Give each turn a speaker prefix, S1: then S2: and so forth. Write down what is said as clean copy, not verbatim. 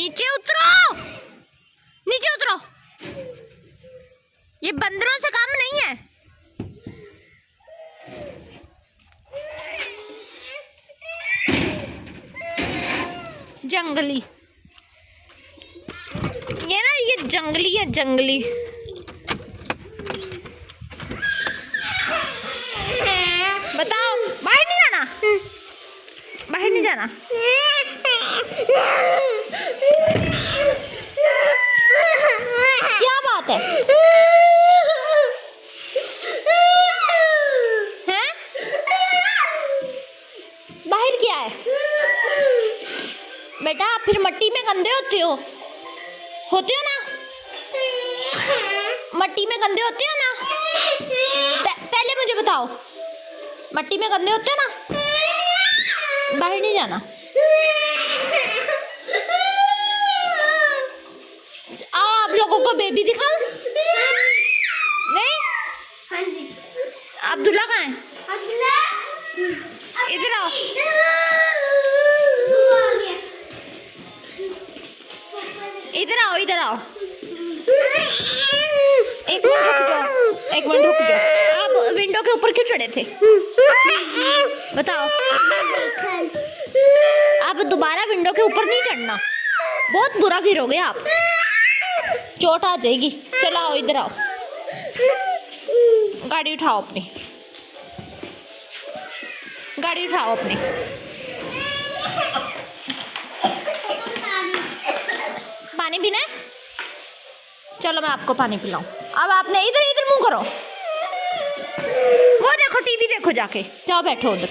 S1: नीचे उतरो, नीचे उतरो। ये बंदरों से काम नहीं है। जंगली, ये ना, ये जंगली है, जंगली। बताओ, बाहर नहीं जाना, बाहर नहीं जाना। क्या बात है? हैं? बाहर क्या है बेटा? आप फिर मट्टी में गंदे होते हो ना? मट्टी में गंदे होते हो ना? पहले मुझे बताओ, मट्टी में गंदे होते हो ना? बाहर नहीं जाना। आओ, आप लोगों को बेबी दिखाऊं? नहीं? हाँ जी। अब्दुल्ला कहाँ है? इधर आओ। इधर आओ, इधर आओ। एक मिनट रुक जाओ। आप विंडो के ऊपर क्यों चढ़े थे? बताओ। आप दोबारा विंडो के ऊपर नहीं चढ़ना, बहुत बुरा गिरोगे आप, चोट आ जाएगी। चलो आओ, इधर आओ। गाड़ी उठाओ अपनी, गाड़ी उठाओ अपनी। पानी पीना है? चलो मैं आपको पानी पिलाऊं। अब आपने इधर मुंह करो। वो देखो, टीवी देखो जाके, जाओ बैठो उधर।